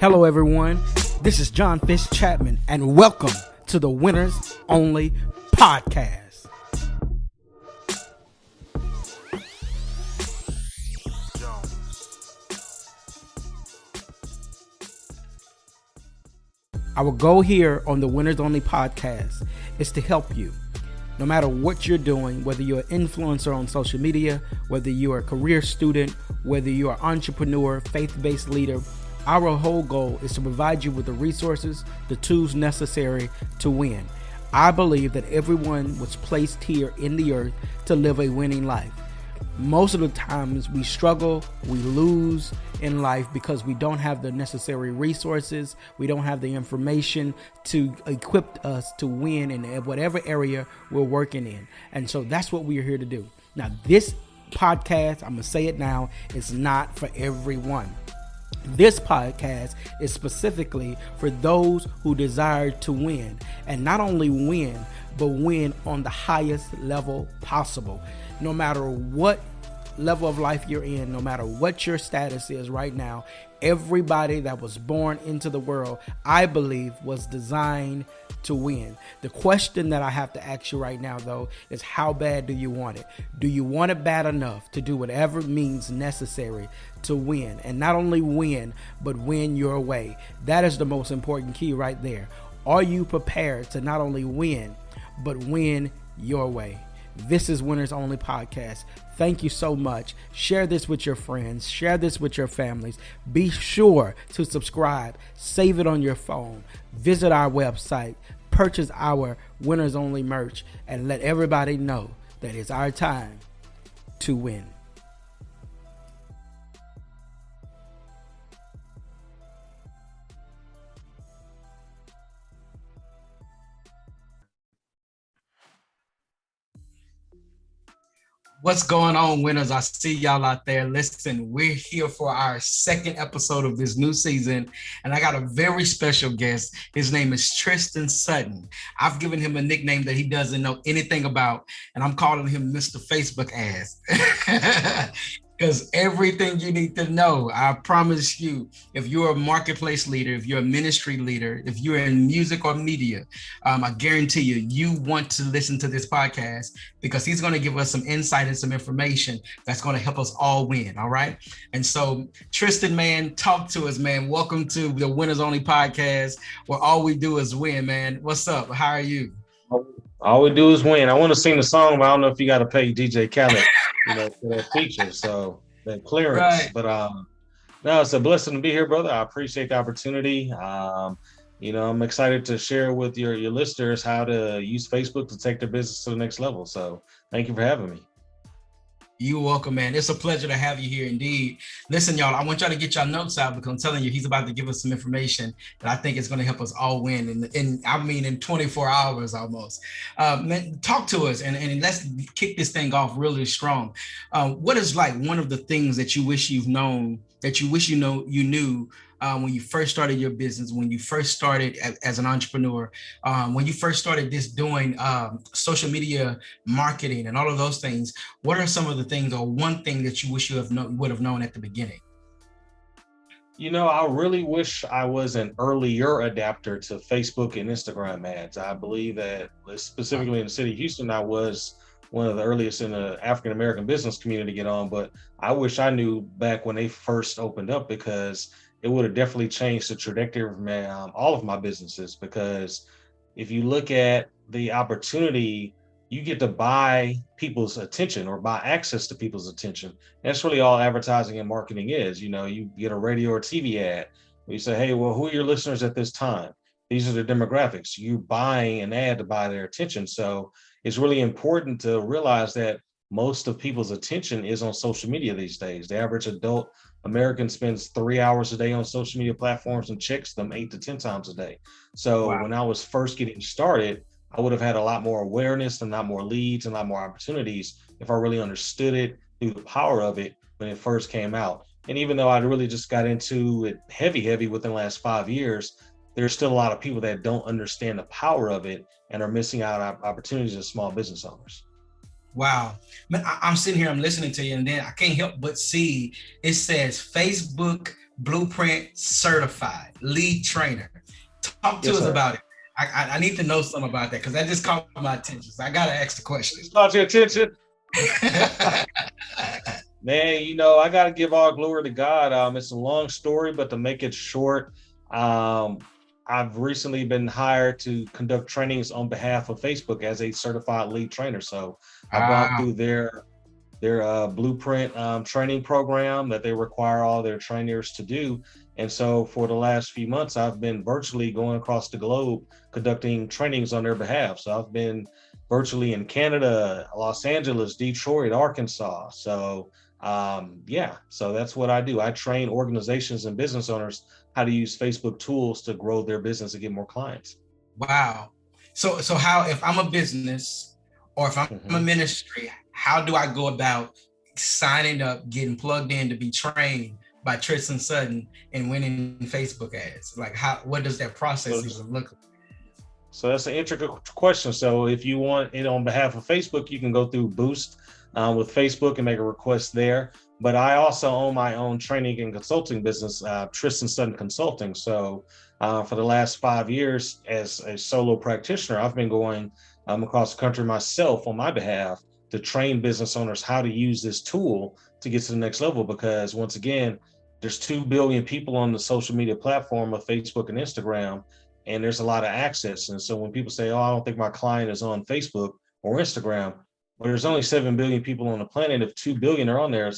Hello, everyone. This is John Fish Chapman, and welcome to the Winners Only Podcast. Our goal here on the Winners Only Podcast is to help you. No matter what you're doing, whether you're an influencer on social media, whether you're a career student, whether you're an entrepreneur, faith-based leader, our whole goal is to provide you with the resources, the tools necessary to win. I believe that everyone was placed here in the earth to live a winning life. Most of the times we struggle, we lose in life because we don't have the necessary resources, we don't have the information to equip us to win in whatever area we're working in. And so that's what we're here to do. Now, this podcast, I'm going to say it now, is not for everyone. This podcast is specifically for those who desire to win, and not only win, but win on the highest level possible. No matter what level of life you're in, no matter what your status is right now, everybody that was born into the world, I believe, was designed to win. The question that I have to ask you right now, though, is how bad do you want it? Do you want it bad enough to do whatever means necessary to win? And not only win, but win your way. That is the most important key right there. Are you prepared to not only win, but win your way? This is Winners Only Podcast. Thank you so much. Share this with your friends. Share this with your families. Be sure to subscribe. Save it on your phone. Visit our website. Purchase our Winners Only merch. And let everybody know that it's our time to win. What's going on, winners? I see y'all out there. Listen, we're here for our second episode of this new season, and I got a very special guest. His name is Tristen Sutton. I've given him a nickname that he doesn't know anything about, and I'm calling him Mr. Facebook Ass. Because everything you need to know, I promise you, if you're a marketplace leader, if you're a ministry leader, if you're in music or media, I guarantee you want to listen to this podcast because he's going to give us some insight and some information that's going to help us all win, all right? And so, Tristen, man, talk to us, man. Welcome to the Winners Only Podcast, where all we do is win, man. What's up? How are you? All we do is win. I want to sing the song, but I don't know if you got to pay DJ Khaled, for that feature. So that clearance. Right. But no, it's a blessing to be here, brother. I appreciate the opportunity. I'm excited to share with your listeners how to use Facebook to take their business to the next level. So thank you for having me. You're welcome, man. It's a pleasure to have you here indeed. Listen, y'all, I want y'all to get y'all notes out because I'm telling you, he's about to give us some information that I think is going to help us all win in 24 hours almost. Man, talk to us and let's kick this thing off really strong. What is like one of the things that you wish you've known, that you wish you knew when you first started your business, when you first started as an entrepreneur, when you first started doing social media marketing and all of those things? What are some of the things or one thing that you wish you would have known at the beginning? I really wish I was an earlier adapter to Facebook and Instagram ads. I believe that specifically in the city of Houston, I was one of the earliest in the African-American business community to get on, but I wish I knew back when they first opened up because it would have definitely changed the trajectory of all of my businesses. Because if you look at the opportunity, you get to buy people's attention or buy access to people's attention. That's really all advertising and marketing is. You get a radio or TV ad where you say, hey, well, who are your listeners at this time? These are the demographics. You're buying an ad to buy their attention. So it's really important to realize that most of people's attention is on social media these days. The average adult American spends 3 hours a day on social media platforms and checks them 8 to 10 times a day. So When I was first getting started, I would have had a lot more awareness and a lot more leads and a lot more opportunities if I really understood it, through the power of it when it first came out. And even though I really just got into it heavy within the last 5 years, there's still a lot of people that don't understand the power of it and are missing out on opportunities as small business owners. Wow. Man, I'm sitting here, I'm listening to you, and then I can't help but see it says Facebook Blueprint certified lead trainer. Talk to Yes, us sir. about it. I need to know something about that because that just caught my attention. So I got to ask the question. It's caught your attention. Man, I got to give all glory to God. It's a long story, but to make it short, um, I've recently been hired to conduct trainings on behalf of Facebook as a certified lead trainer. So I've gone Wow. through their blueprint training program that they require all their trainers to do. And so for the last few months, I've been virtually going across the globe conducting trainings on their behalf. So I've been virtually in Canada, Los Angeles, Detroit, Arkansas. So yeah, so that's what I do. I train organizations and business owners how to use Facebook tools to grow their business and get more clients. Wow. So how, if I'm a business or if I'm a Mhm. ministry, how do I go about signing up, getting plugged in to be trained by Tristen Sutton and winning Facebook ads? Like what does that So process even look like? So that's an intricate question. So if you want it on behalf of Facebook, you can go through Boost with Facebook and make a request there. But I also own my own training and consulting business, Tristen Sutton Consulting. So for the last 5 years as a solo practitioner, I've been going across the country myself on my behalf to train business owners how to use this tool to get to the next level. Because once again, there's 2 billion people on the social media platform of Facebook and Instagram, and there's a lot of access. And so when people say, "Oh, I don't think my client is on Facebook or Instagram," well, there's only 7 billion people on the planet. If 2 billion are on there,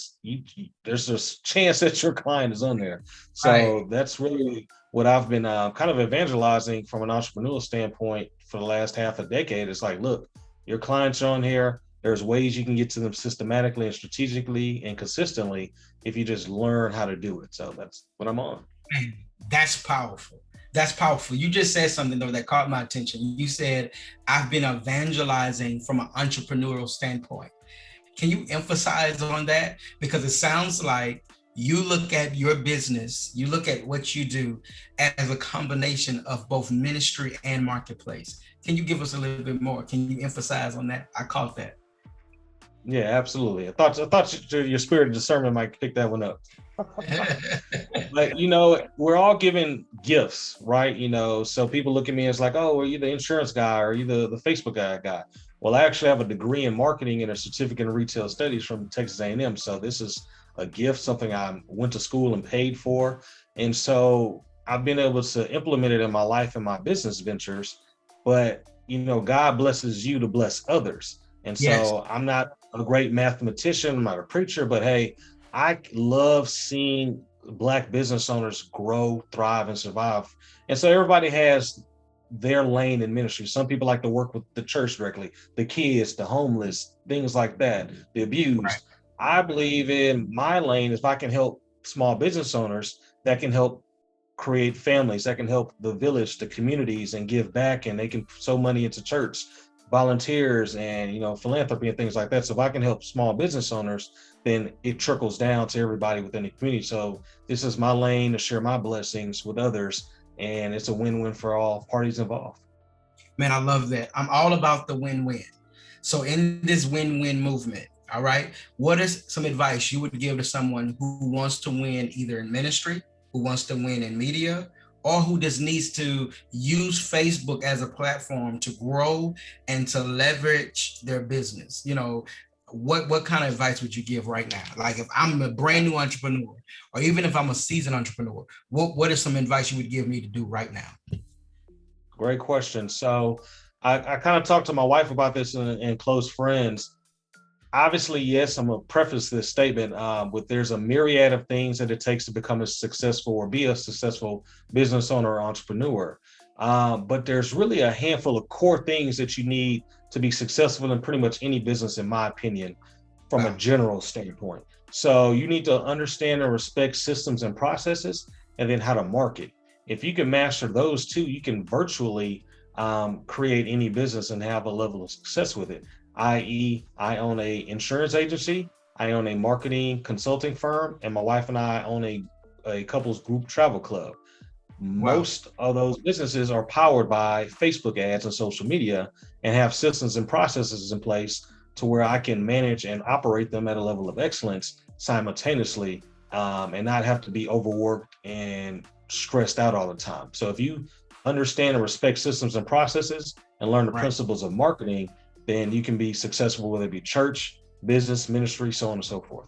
there's a chance that your client is on there. Right. So that's really what I've been kind of evangelizing from an entrepreneurial standpoint for the last half a decade. It's like, look, your clients are on here. There's ways you can get to them systematically and strategically and consistently if you just learn how to do it. So that's what I'm on. Man, that's powerful. That's powerful. You just said something though that caught my attention. You said, I've been evangelizing from an entrepreneurial standpoint. Can you emphasize on that? Because it sounds like you look at your business, you look at what you do as a combination of both ministry and marketplace. Can you give us a little bit more? Can you emphasize on that? I caught that. Yeah, absolutely. I thought your spirit of discernment might pick that one up. But we're all given gifts, right? So people look at me as like, "Oh, are you the insurance guy, or are you the Facebook guy?" Well, I actually have a degree in marketing and a certificate in retail studies from Texas A&M. So this is a gift, something I went to school and paid for. And so I've been able to implement it in my life and my business ventures. But God blesses you to bless others. And Yes. so I'm not a great mathematician, I'm not a preacher, but hey, I love seeing Black business owners grow, thrive, and survive. And so everybody has their lane in ministry. Some people like to work with the church directly, the kids, the homeless, things like that, the Right. abused. I believe in my lane, if I can help small business owners, that can help create families, that can help the village, the communities, and give back, and they can sow money into church, volunteers, and philanthropy and things like that. So if I can help small business owners, then it trickles down to everybody within the community. So this is my lane to share my blessings with others, and it's a win-win for all parties involved. Man, I love that. I'm all about the win-win. So in this win-win movement, all right, what is some advice you would give to someone who wants to win either in ministry, who wants to win in media, or who just needs to use Facebook as a platform to grow and to leverage their business? What kind of advice would you give right now? Like if I'm a brand new entrepreneur, or even if I'm a seasoned entrepreneur, what is some advice you would give me to do right now? Great question. So I kind of talked to my wife about this and close friends. Obviously, yes, I'm gonna preface this statement with there's a myriad of things that it takes to become a successful or be a successful business owner or entrepreneur. But there's really a handful of core things that you need to be successful in pretty much any business, in my opinion, from a Wow. general standpoint. So you need to understand and respect systems and processes, and then how to market. If you can master those two, you can virtually create any business and have a level of success with it. I.e., I own a insurance agency, I own a marketing consulting firm, and my wife and I own a couples group travel club. Wow. Most of those businesses are powered by Facebook ads and social media, and have systems and processes in place to where I can manage and operate them at a level of excellence simultaneously and not have to be overworked and stressed out all the time. So if you understand and respect systems and processes and learn the Right. principles of marketing, then you can be successful, whether it be church, business, ministry, so on and so forth.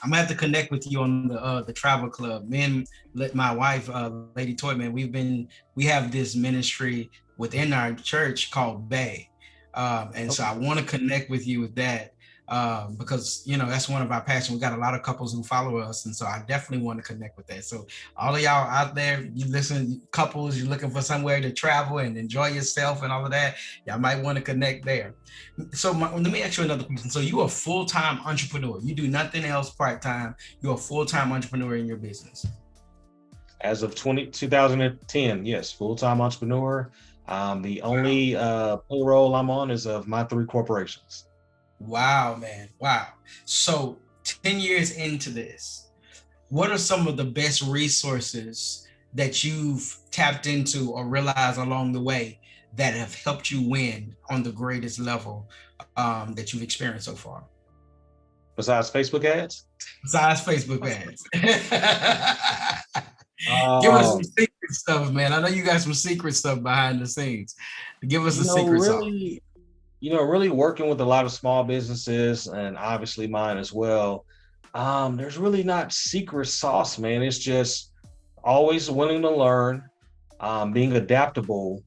I'm gonna have to connect with you on the travel club. Me and my wife, Lady Toy, man, we have this ministry within our church called Bay, and so Okay. I want to connect with you with that because that's one of our passions. We got a lot of couples who follow us, and so I definitely want to connect with that. So all of y'all out there, you listen, couples, you're looking for somewhere to travel and enjoy yourself and all of that, y'all might want to connect there. So let me ask you another question. So you are a full-time entrepreneur. You do nothing else part-time. You're a full-time entrepreneur in your business. As of 2010, yes, full-time entrepreneur. The only payroll I'm on is of my three corporations. Wow, man. Wow. So 10 years into this, what are some of the best resources that you've tapped into or realized along the way that have helped you win on the greatest level that you've experienced so far? Besides Facebook ads? Besides Facebook ads. Give us some Um, secret stuff, man. I know you got some secret stuff behind the scenes. Give us you the know, secret sauce. really, really working with a lot of small businesses and obviously mine as well. There's really not secret sauce, man. It's just always willing to learn, being adaptable,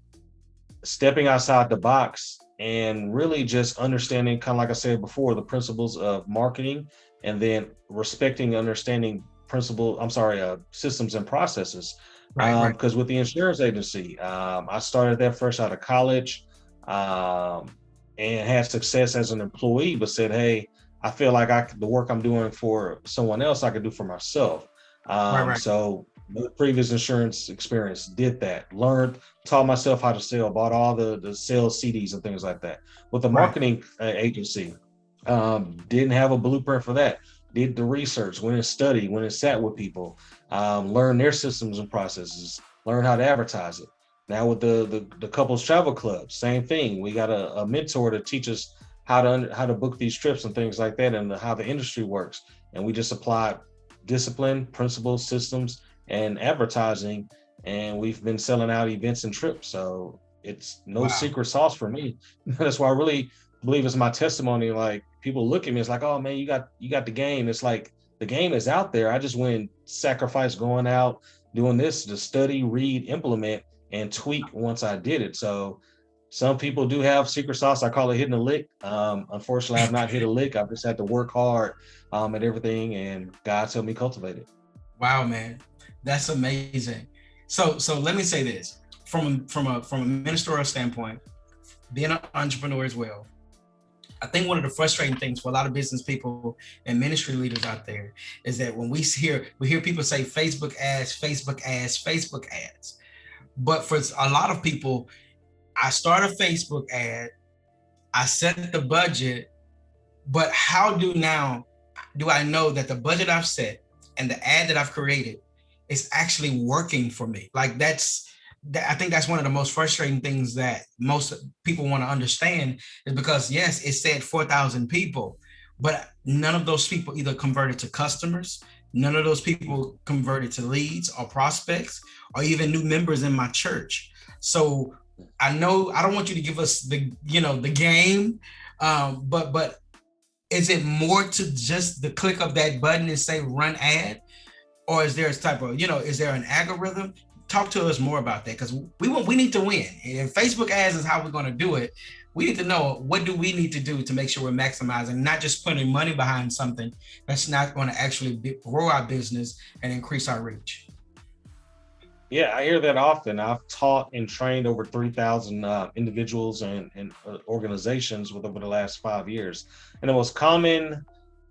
stepping outside the box, and really just understanding, kind of like I said before, the principles of marketing, and then respecting, understanding systems and processes. Right, right. Because with the insurance agency, I started that fresh out of college, and had success as an employee, but said, hey, I feel like the work I'm doing for someone else, I could do for myself. Right, right. So the previous insurance experience did that, learned, taught myself how to sell, bought all the sales CDs and things like that. With the Right. marketing agency, didn't have a blueprint for that. Did the research, went and studied, went and sat with people, learned their systems and processes, learned how to advertise it. Now with the couples travel club, same thing. We got a mentor to teach us how to book these trips and things like that, and how the industry works. And we just applied discipline, principles, systems, and advertising, and we've been selling out events and trips. So it's no Wow. secret sauce for me. That's why I really believe it's my testimony. Like, people look at me, it's like, oh man, you got the game. It's like the game is out there. I just went and sacrificed going out doing this to study, read, implement, and tweak once I did it. So some people do have secret sauce. I call it hitting a lick. Unfortunately, I've not hit a lick. I've just had to work hard at everything, and God's helped me cultivate it. Wow, man. That's amazing. So let me say this. From a ministerial standpoint, being an entrepreneur as well, I think one of the frustrating things for a lot of business people and ministry leaders out there is that when we hear people say Facebook ads, Facebook ads, Facebook ads. But for a lot of people, I start a Facebook ad, I set the budget, but how do I know that the budget I've set and the ad that I've created is actually working for me? Like I think that's one of the most frustrating things that most people want to understand, is because yes, it said 4,000 people, but none of those people either converted to customers, none of those people converted to leads or prospects or even new members in my church. So I know I don't want you to give us the game, but is it more to just the click of that button and say run ad, or is there a type of is there an algorithm? Talk to us more about that, because we need to win. And Facebook ads is how we're going to do it. We need to know, what do we need to do to make sure we're maximizing, not just putting money behind something that's not going to actually grow our business and increase our reach. Yeah, I hear that often. I've taught and trained over 3,000 individuals and organizations over the last 5 years. And the most common,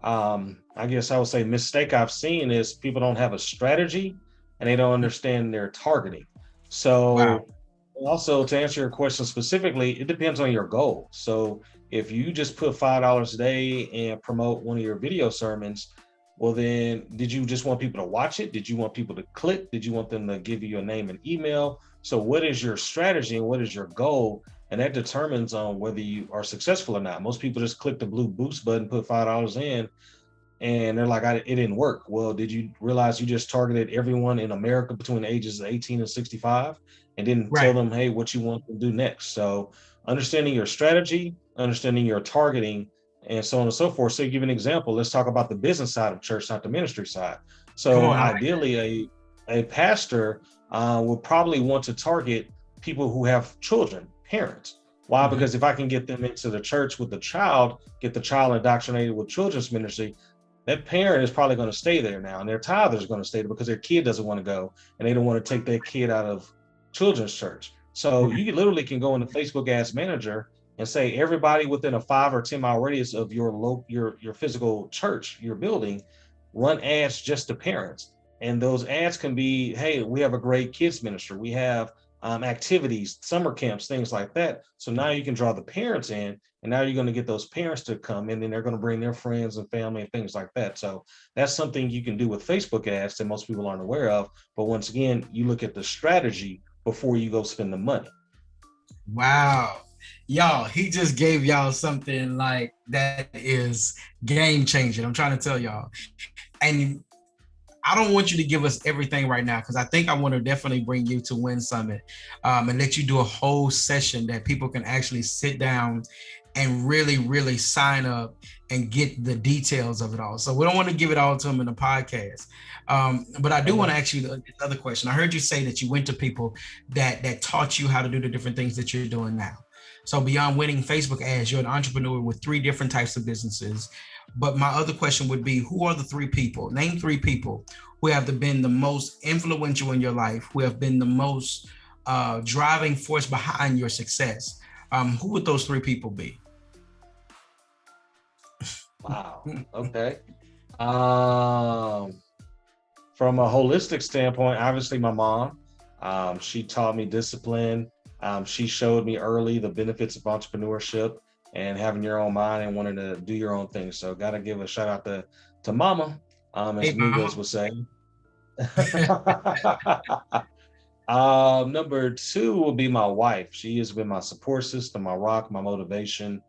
I guess I would say, mistake I've seen is people don't have a strategy and they don't understand their targeting. Wow. So, also, to answer your question specifically, it depends on your goal. So if you just put $5 a day and promote one of your video sermons, well, then did you just want people to watch it? Did you want people to click? Did you want them to give you your name and email? So what is your strategy and what is your goal? And that determines on whether you are successful or not. Most people just click the blue boost button, put $5 in, and they're like, it didn't work. Well, did you realize you just targeted everyone in America between the ages of 18 and 65 and didn't tell Right. them, hey, what you want to do next? So understanding your strategy, understanding your targeting, and so on and so forth. So to give an example, let's talk about the business side of church, not the ministry side. Come So on. ideally, a pastor would probably want to target people who have children, parents. Why? Mm-hmm. Because if I can get them into the church with the child, get the child indoctrinated with children's ministry, that parent is probably going to stay there now, and their tither is going to stay there because their kid doesn't want to go, and they don't want to take their kid out of children's church. So Right. you literally can go into Facebook Ads Manager and say everybody within a 5 or 10 mile radius of your physical church, your building, run ads just to parents. And those ads can be, hey, we have a great kids ministry, we have activities, summer camps, things like that. So now you can draw the parents in, and now you're going to get those parents to come in, and they're going to bring their friends and family and things like that. So that's something you can do with Facebook ads that most people aren't aware of. But once again, you look at the strategy before you go spend the money. Wow. Y'all, he just gave y'all something like that is game changing. I'm trying to tell y'all. And I don't want you to give us everything right now, because I think I want to definitely bring you to Win Summit, and let you do a whole session that people can actually sit down and really, really sign up and get the details of it all. So we don't want to give it all to them in the podcast. But I do want to ask you this other question. I heard you say that you went to people that taught you how to do the different things that you're doing now. So beyond winning Facebook ads, you're an entrepreneur with 3 different types of businesses. But my other question would be, who are the 3 people? Name 3 people who have been the most influential in your life, who have been the most driving force behind your success. Who would those 3 people be? Wow. Okay. From a holistic standpoint, obviously my mom, she taught me discipline. She showed me early the benefits of entrepreneurship and having your own mind and wanting to do your own thing. So got to give a shout out to mama, as Hey, Migos mama. would say. Number 2 will be my wife. She has been my support system, my rock, my motivation,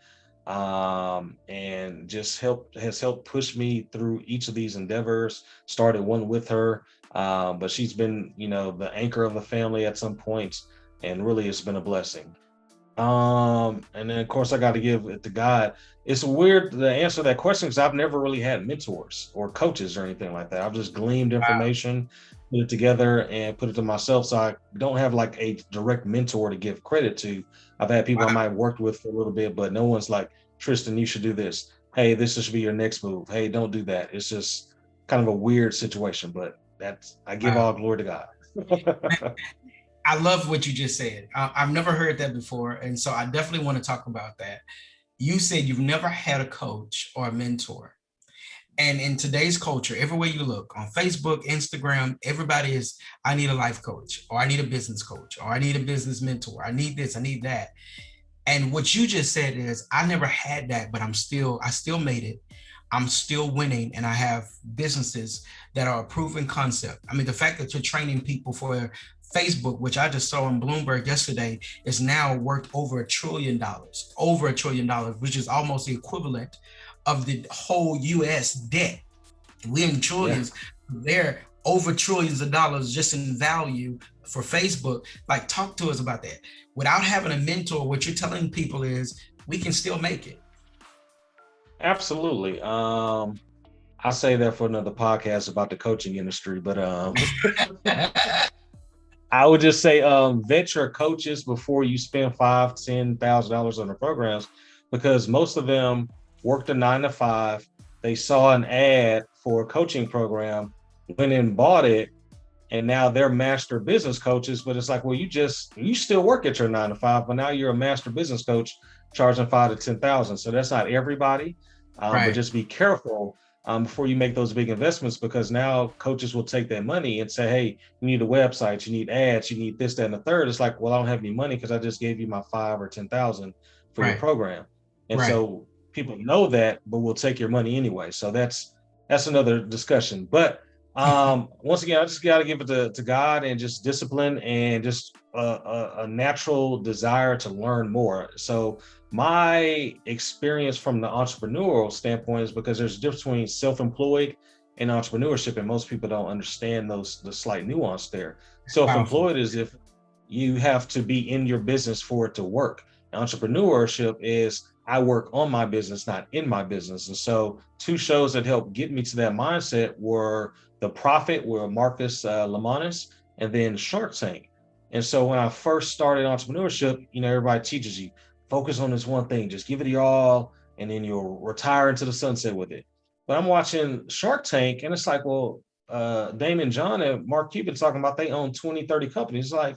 and just has helped push me through each of these endeavors. Started one with her, but she's been, the anchor of the family at some points, and really it's been a blessing. And then of course I got to give it to God. It's weird to answer that question because I've never really had mentors or coaches or anything like that. I've just gleaned information, put it together, and put it to myself. So I don't have like a direct mentor to give credit to. I've had people I might have worked with for a little bit, but no one's like, Tristen, you should do this. Hey, this should be your next move. Hey, don't do that. It's just kind of a weird situation, but I give Wow. all glory to God. I love what you just said. I've never heard that before. And so I definitely want to talk about that. You said you've never had a coach or a mentor. And in today's culture, everywhere you look on Facebook, Instagram, everybody is, I need a life coach, or I need a business coach, or I need a business mentor. I need this, I need that. And what you just said is, I never had that, but I still made it. I'm still winning, and I have businesses that are a proven concept. I mean, the fact that you're training people for Facebook, which I just saw on Bloomberg yesterday, is now worth over $1 trillion, which is almost the equivalent of the whole US debt. We're in Yeah. trillions. They're over trillions of dollars just in value for Facebook. Like, talk to us about that. Without having a mentor, what you're telling people is we can still make it. Absolutely. I'll say that for another podcast about the coaching industry, but I would just say vet your coaches before you spend $5,000-$10,000 on the programs, because most of them worked a 9 to 5. They saw an ad for a coaching program, went and bought it, and now they're master business coaches. But it's like, well, you still work at your 9 to 5, but now you're a master business coach charging 5 to 10,000. So that's not everybody, but Right, just be careful before you make those big investments, because now coaches will take that money and say, hey, you need a website, you need ads, you need this, that, and the third. It's like, well, I don't have any money because I just gave you my 5 or 10,000 for your right, program. And right. so people know that, but will take your money anyway. So that's another discussion. But Once again, I just got to give it to God and just discipline and just a natural desire to learn more. So my experience from the entrepreneurial standpoint is because there's a difference between self-employed and entrepreneurship, and most people don't understand the slight nuance there. Powerful. Self-employed is if you have to be in your business for it to work. Entrepreneurship is I work on my business, not in my business. And so two shows that helped get me to that mindset were The Profit with Marcus Lemonis, and then Shark Tank. And so when I first started entrepreneurship, everybody teaches you focus on this one thing, just give it your all, and then you'll retire into the sunset with it. But I'm watching Shark Tank, and it's like, well, Damon John and Mark Cuban talking about they own 20, 30 companies. It's like,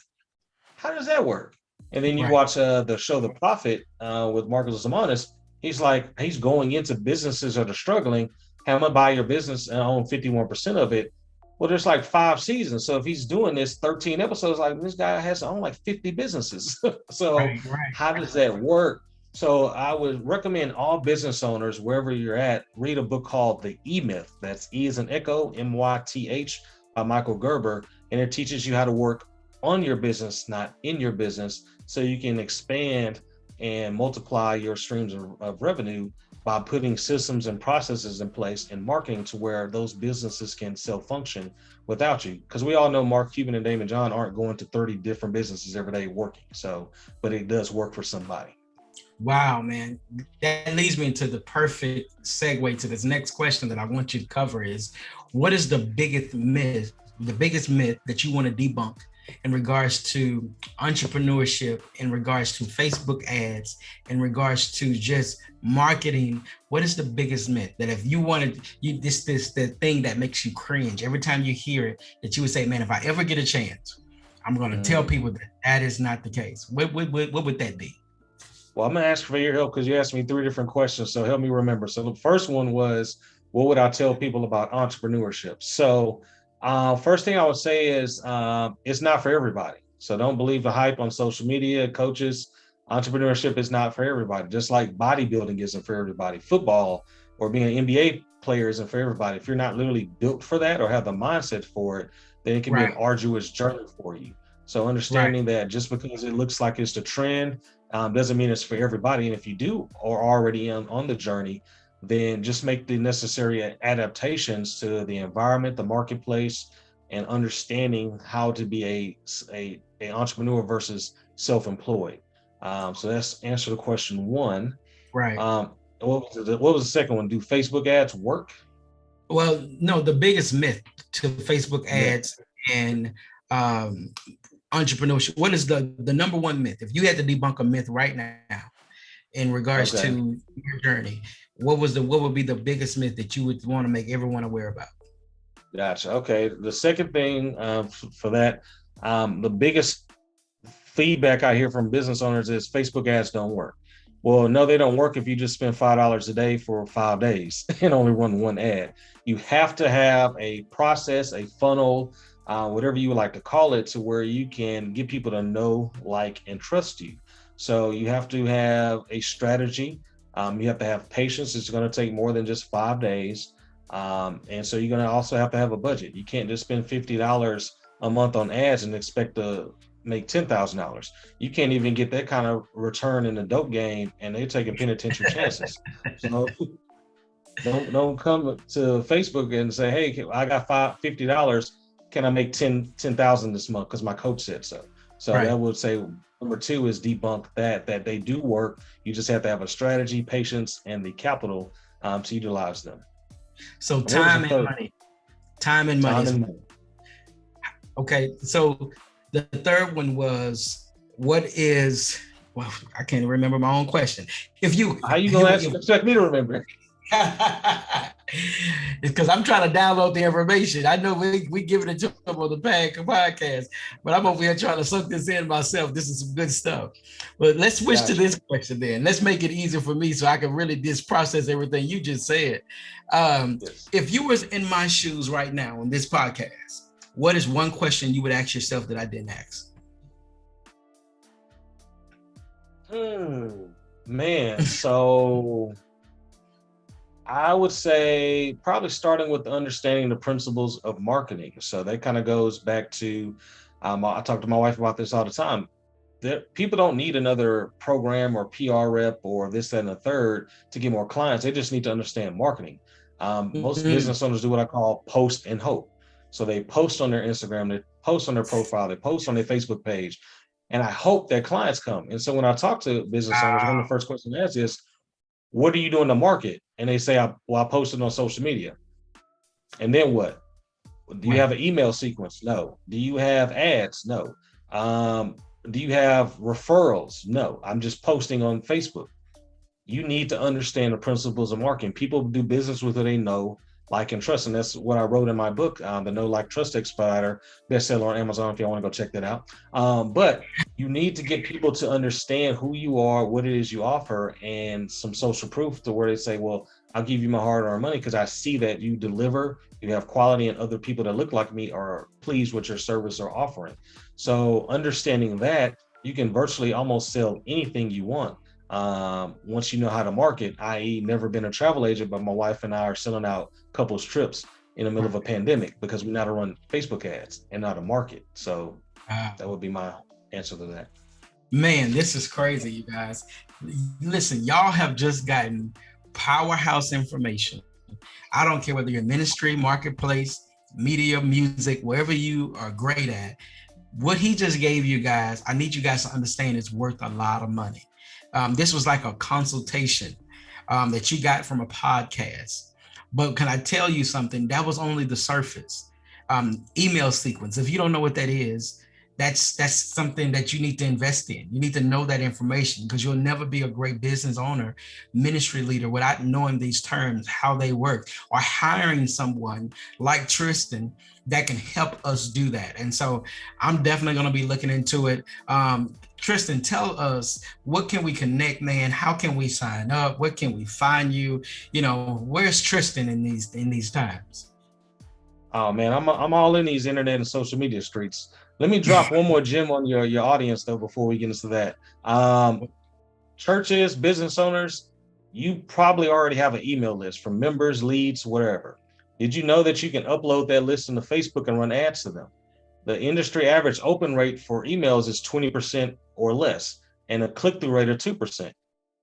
how does that work? And then you Right. watch the show The Profit with Marcus Lemonis. He's going into businesses that are struggling. How am I buy your business and own 51% of it? Well, there's like 5 seasons. So if he's doing this 13 episodes, like this guy has to own like 50 businesses. So Right. Right. how does that work? So I would recommend all business owners, wherever you're at, read a book called The E-Myth. That's E as in Echo, MYTH, by Michael Gerber. And it teaches you how to work on your business, not in your business, so you can expand and multiply your streams of revenue by putting systems and processes in place and marketing to where those businesses can self-function without you. Because we all know Mark Cuban and Damon John aren't going to 30 different businesses every day working. So, but it does work for somebody. Wow, man. That leads me into the perfect segue to this next question that I want you to cover is, what is the biggest myth that you want to debunk in regards to entrepreneurship, in regards to Facebook ads, in regards to just marketing? What is the biggest myth that if you wanted the thing that makes you cringe every time you hear it, that you would say, man, if I ever get a chance, I'm going to tell people that is not the case? What would that be? Well, I'm going to ask for your help because you asked me 3 different questions. So help me remember. So the first one was, what would I tell people about entrepreneurship? So first thing I would say is it's not for everybody. So don't believe the hype on social media, coaches. Entrepreneurship is not for everybody. Just like bodybuilding isn't for everybody. Football or being an NBA player isn't for everybody. If you're not literally built for that or have the mindset for it, then it can be an arduous journey for you. So understanding that just because it looks like it's the trend doesn't mean it's for everybody. And if you do or already on the journey, then just make the necessary adaptations to the environment, the marketplace, and understanding how to be a entrepreneur versus self-employed. So that's answer to question 1. Right. What was the second one? Do Facebook ads work? Well, no, the biggest myth to Facebook ads and entrepreneurship. What is the number one myth? If you had to debunk a myth right now in regards to your journey, what would be the biggest myth that you would want to make everyone aware about? Gotcha. Okay. The second thing for that, the biggest feedback I hear from business owners is Facebook ads don't work. Well, no, they don't work if you just spend $5 a day for 5 days and only run one ad. You have to have a process, a funnel, whatever you would like to call it, to where you can get people to know, like, and trust you. So you have to have a strategy. You have to have patience. It's going to take more than just 5 days. And so you're going to also have to have a budget. You can't just spend $50 a month on ads and expect to make $10,000. You can't even get that kind of return in the dope game, and they're taking penitentiary chances. So don't come to Facebook and say, hey, I got $50. Can I make 10,000 this month because my coach said so? So that would say number 2 is debunk that they do work. You just have to have a strategy, patience, and the capital to utilize them. So time and money. Time and money. Okay, so the third one was, what is, well, I can't remember my own question. How you gonna expect me to remember? It's because I'm trying to download the information. I know we giving it to them on the podcast, but I'm over here trying to suck this in myself. This is some good stuff. But let's switch to this question then. Let's make it easier for me so I can really just process everything you just said. If you was in my shoes right now on this podcast, what is one question you would ask yourself that I didn't ask? Man, so I would say probably starting with understanding the principles of marketing. So that kind of goes back to, I talk to my wife about this all the time. That people don't need another program or PR rep or this, that, and the third to get more clients. They just need to understand marketing. Most Mm-hmm. business owners do what I call post and hope. So they post on their Instagram, they post on their profile, they post on their Facebook page, and I hope that clients come. And so when I talk to business owners, one of the Wow. first questions I ask is, what are you doing to market? And they say, I posted on social media. And then what? Do you Right. have an email sequence? No. Do you have ads? No. Um, do you have referrals? No. I'm just posting on Facebook. You need to understand the principles of marketing. People do business with who they know, like, and trust. And that's what I wrote in my book, the Know, Like, Trust Expediter, bestseller on Amazon if y'all want to go check that out. But you need to get people to understand who you are, what it is you offer, and some social proof to where they say, well, I'll give you my hard-earned money because I see that you deliver, you have quality, and other people that look like me are pleased with your service or offering. So understanding that, you can virtually almost sell anything you want once you know how to market, i.e., never been a travel agent, but my wife and I are selling out couples trips in the middle of a pandemic because we know how to run Facebook ads and how to market. So Wow. that would be my answer to that. Man, this is crazy, you guys. Listen, y'all have just gotten powerhouse information. I don't care whether you're ministry, marketplace, media, music, wherever you are great at. What he just gave you guys, I need you guys to understand it's worth a lot of money. This was like a consultation that you got from a podcast. But can I tell you something? That was only the surface. Email sequence. If you don't know what that is, that's something that you need to invest in. You need to know that information because you'll never be a great business owner, ministry leader without knowing these terms, how they work, or hiring someone like Tristen that can help us do that. And so I'm definitely going to be looking into it. Tristen, tell us, what can we connect, man? How can we sign up? What can we find you? You know, where's Tristen in these times? Oh man, I'm all in these internet and social media streets. Let me drop one more gem on your audience though before we get into that. Churches, business owners, you probably already have an email list from members, leads, whatever. Did you know that you can upload that list into Facebook and run ads to them? The industry average open rate for emails is 20% or less, and a click-through rate of 2%.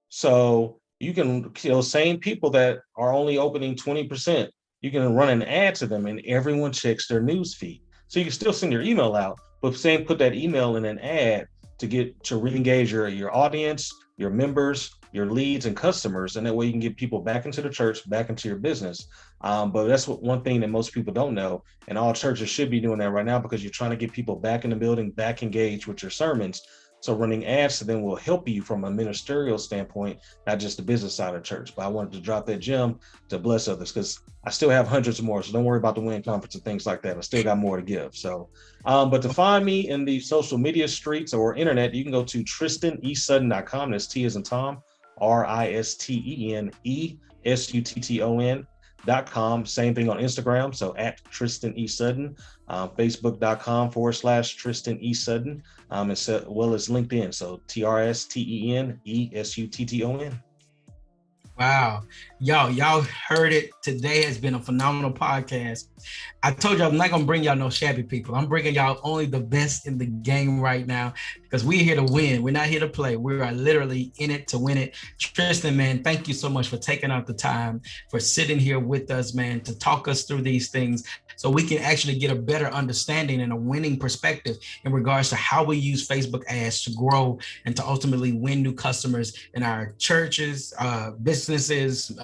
So you can, same people that are only opening 20%, you can run an ad to them and everyone checks their news feed. So you can still send your email out, but saying put that email in an ad to get to re-engage your audience, your members, your leads and customers, and that way you can get people back into the church, back into your business. But that's one thing that most people don't know, and all churches should be doing that right now because you're trying to get people back in the building, back engaged with your sermons. So running ads to them will help you from a ministerial standpoint, not just the business side of church. But I wanted to drop that gem to bless others because I still have hundreds more. So don't worry about the win conference and things like that. I still got more to give. So, but to find me in the social media streets or internet, you can go to TristenESutton.com. That's T as in Tom, RistenESutton.com. Same thing on Instagram. So at Tristen E. Sutton, Facebook.com/Tristen E. Sutton, as well as LinkedIn. So TRSTENESUTTON. Wow. Y'all heard it. Today has been a phenomenal podcast. I told you I'm not going to bring y'all no shabby people. I'm bringing y'all only the best in the game right now because we're here to win. We're not here to play. We are literally in it to win it. Tristen, man, thank you so much for taking out the time, for sitting here with us, man, to talk us through these things so we can actually get a better understanding and a winning perspective in regards to how we use Facebook ads to grow and to ultimately win new customers in our churches, businesses,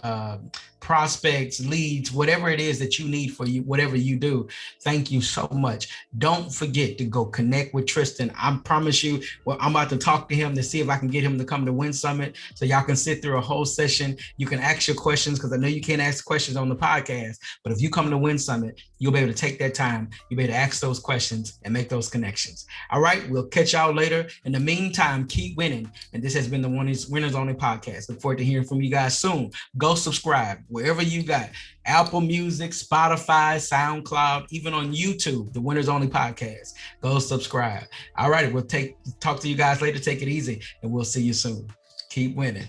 prospects, leads, whatever it is that you need for you, whatever you do. Thank you so much. Don't forget to go connect with Tristen. I promise you, well, I'm about to talk to him to see if I can get him to come to Win Summit so y'all can sit through a whole session. You can ask your questions because I know you can't ask questions on the podcast, but if you come to Win Summit, you'll be able to take that time. You'll be able to ask those questions and make those connections. All right, we'll catch y'all later. In the meantime, keep winning. And this has been the Winners Only podcast. Look forward to hearing from you guys soon. Go subscribe wherever you got Apple Music, Spotify, SoundCloud, even on YouTube, the Winners Only podcast. Go subscribe. All right, we'll talk to you guys later. Take it easy, and we'll see you soon. Keep winning.